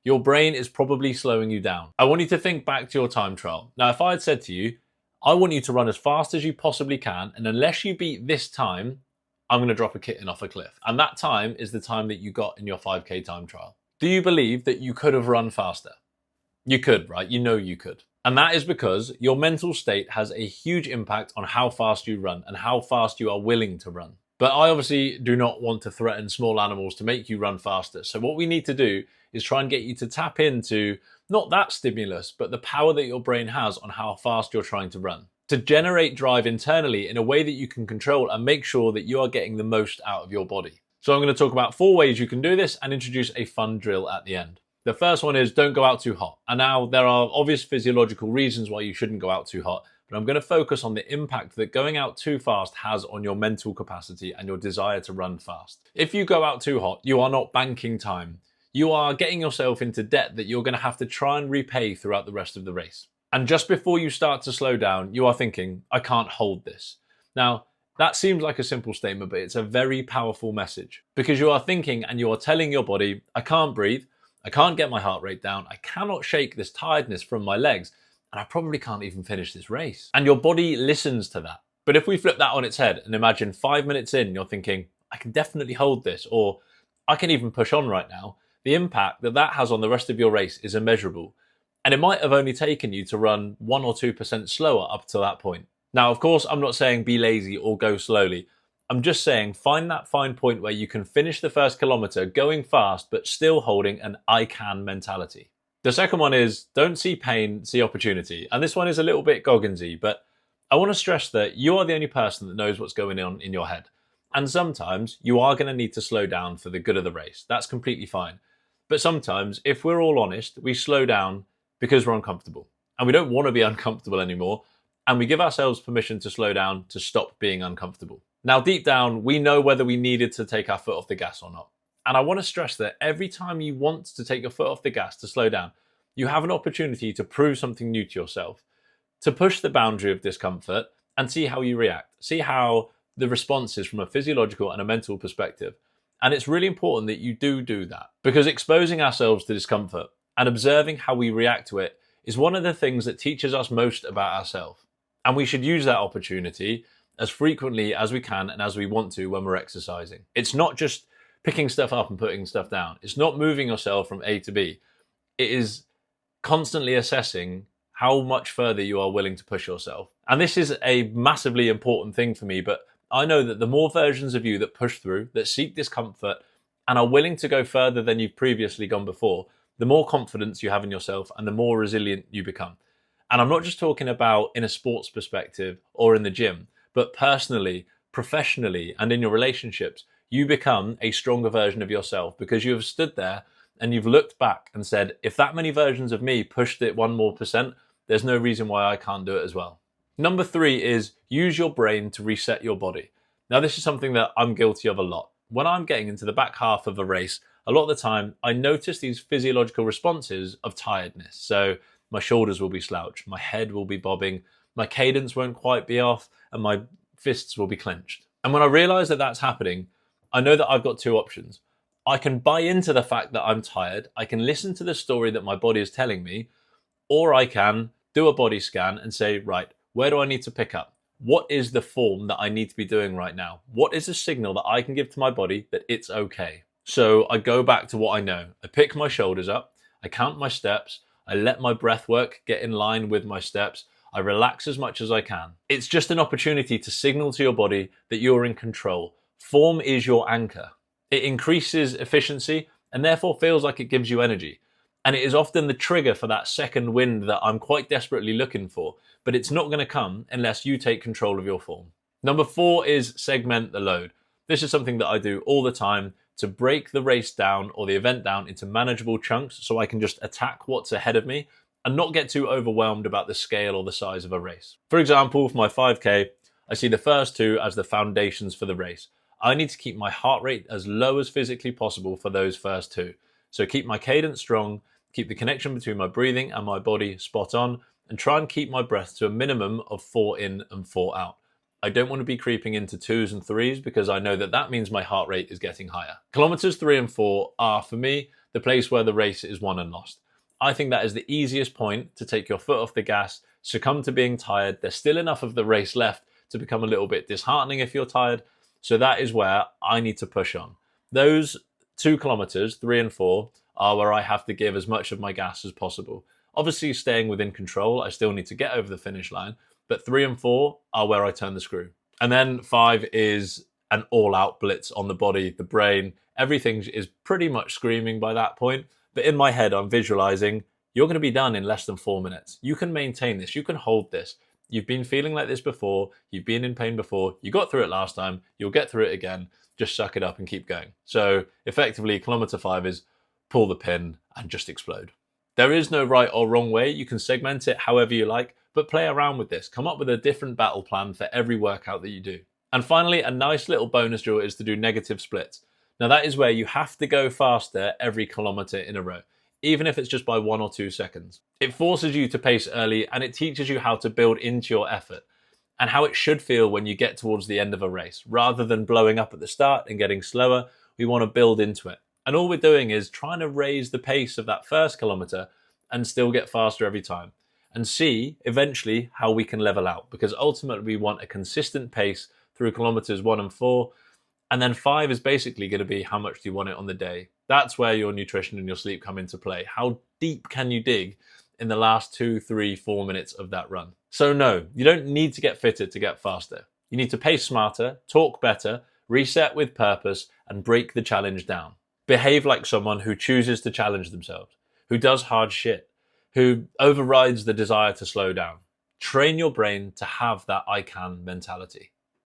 your brain is probably slowing you down. I want you to think back to your time trial. Now, if I had said to you, I want you to run as fast as you possibly can, and unless you beat this time, I'm going to drop a kitten off a cliff. And that time is the time that you got in your 5K time trial. Do you believe that you could have run faster? You could, right? You know you could. And that is because your mental state has a huge impact on how fast you run and how fast you are willing to run. But I obviously do not want to threaten small animals to make you run faster. So what we need to do is try and get you to tap into not that stimulus, but the power that your brain has on how fast you're trying to run. To generate drive internally in a way that you can control and make sure that you are getting the most out of your body. So I'm going to talk about 4 ways you can do this and introduce a fun drill at the end. The first one is don't go out too hot. And now there are obvious physiological reasons why you shouldn't go out too hot, but I'm going to focus on the impact that going out too fast has on your mental capacity and your desire to run fast. If you go out too hot, you are not banking time. You are getting yourself into debt that you're going to have to try and repay throughout the rest of the race. And just before you start to slow down, you are thinking, I can't hold this. Now, that seems like a simple statement, but it's a very powerful message because you are thinking and you are telling your body, I can't breathe. I can't get my heart rate down. I cannot shake this tiredness from my legs. And I probably can't even finish this race. And your body listens to that. But if we flip that on its head and imagine 5 minutes in, you're thinking, I can definitely hold this, or I can even push on right now, the impact that that has on the rest of your race is immeasurable. And it might have only taken you to run 1 or 2% slower up to that point. Now, of course, I'm not saying be lazy or go slowly. I'm just saying find that fine point where you can finish the first kilometer going fast, but still holding an I can mentality. The second one is don't see pain, see opportunity. And this one is a little bit Gogginsy, but I want to stress that you are the only person that knows what's going on in your head. And sometimes you are going to need to slow down for the good of the race. That's completely fine. But sometimes, if we're all honest, we slow down because we're uncomfortable. And we don't want to be uncomfortable anymore. And we give ourselves permission to slow down to stop being uncomfortable. Now, deep down, we know whether we needed to take our foot off the gas or not. And I want to stress that every time you want to take your foot off the gas to slow down, you have an opportunity to prove something new to yourself, to push the boundary of discomfort and see how you react, see how the response is from a physiological and a mental perspective. And it's really important that you do that because exposing ourselves to discomfort and observing how we react to it is one of the things that teaches us most about ourselves. And we should use that opportunity as frequently as we can and as we want to when we're exercising. It's not just picking stuff up and putting stuff down. It's not moving yourself from A to B. It is constantly assessing how much further you are willing to push yourself. And this is a massively important thing for me, but I know that the more versions of you that push through, that seek discomfort, and are willing to go further than you've previously gone before, the more confidence you have in yourself and the more resilient you become. And I'm not just talking about in a sports perspective or in the gym, but personally, professionally, and in your relationships, you become a stronger version of yourself because you have stood there and you've looked back and said, if that many versions of me pushed it 1 more percent, there's no reason why I can't do it as well. Number 3 is use your brain to reset your body. Now, this is something that I'm guilty of a lot. When I'm getting into the back half of a race, a lot of the time, I notice these physiological responses of tiredness. So my shoulders will be slouched, my head will be bobbing, my cadence won't quite be off, and my fists will be clenched. And when I realize that that's happening, I know that I've got 2 options. I can buy into the fact that I'm tired, I can listen to the story that my body is telling me, or I can do a body scan and say, right, where do I need to pick up? What is the form that I need to be doing right now? What is a signal that I can give to my body that it's okay? So I go back to what I know. I pick my shoulders up, I count my steps, I let my breath work get in line with my steps, I relax as much as I can. It's just an opportunity to signal to your body that you're in control. Form is your anchor. It increases efficiency and therefore feels like it gives you energy. And it is often the trigger for that second wind that I'm quite desperately looking for, but it's not going to come unless you take control of your form. Number 4 is segment the load. This is something that I do all the time to break the race down or the event down into manageable chunks so I can just attack what's ahead of me and not get too overwhelmed about the scale or the size of a race. For example, for my 5K, I see the first 2 as the foundations for the race. I need to keep my heart rate as low as physically possible for those first 2. So keep my cadence strong, keep the connection between my breathing and my body spot on, and try and keep my breath to a minimum of 4 in and 4 out. I don't want to be creeping into 2s and 3s because I know that that means my heart rate is getting higher. Kilometers 3 and 4 are, for me, the place where the race is won and lost. I think that is the easiest point to take your foot off the gas, succumb to being tired. There's still enough of the race left to become a little bit disheartening if you're tired. So that is where I need to push on. Those 2 kilometers, 3 and 4, are where I have to give as much of my gas as possible. Obviously, staying within control, I still need to get over the finish line, but 3 and 4 are where I turn the screw. And then 5 is an all-out blitz on the body, the brain. Everything is pretty much screaming by that point. But in my head, I'm visualizing, you're going to be done in less than 4 minutes. You can maintain this. You can hold this. You've been feeling like this before. You've been in pain before. You got through it last time. You'll get through it again. Just suck it up and keep going. So effectively, kilometer 5 is pull the pin and just explode. There is no right or wrong way. You can segment it however you like, but play around with this. Come up with a different battle plan for every workout that you do. And finally, a nice little bonus drill is to do negative splits. Now that is where you have to go faster every kilometer in a row, even if it's just by 1 or 2 seconds. It forces you to pace early and it teaches you how to build into your effort and how it should feel when you get towards the end of a race. Rather than blowing up at the start and getting slower, we want to build into it. And all we're doing is trying to raise the pace of that first kilometer and still get faster every time and see eventually how we can level out, because ultimately we want a consistent pace through kilometers 1 and 4. And then 5 is basically going to be how much do you want it on the day. That's where your nutrition and your sleep come into play. How deep can you dig in the last 2, 3, 4 minutes of that run? So no, you don't need to get fitter to get faster. You need to pace smarter, talk better, reset with purpose, and break the challenge down. Behave like someone who chooses to challenge themselves, who does hard shit, who overrides the desire to slow down. Train your brain to have that I can mentality.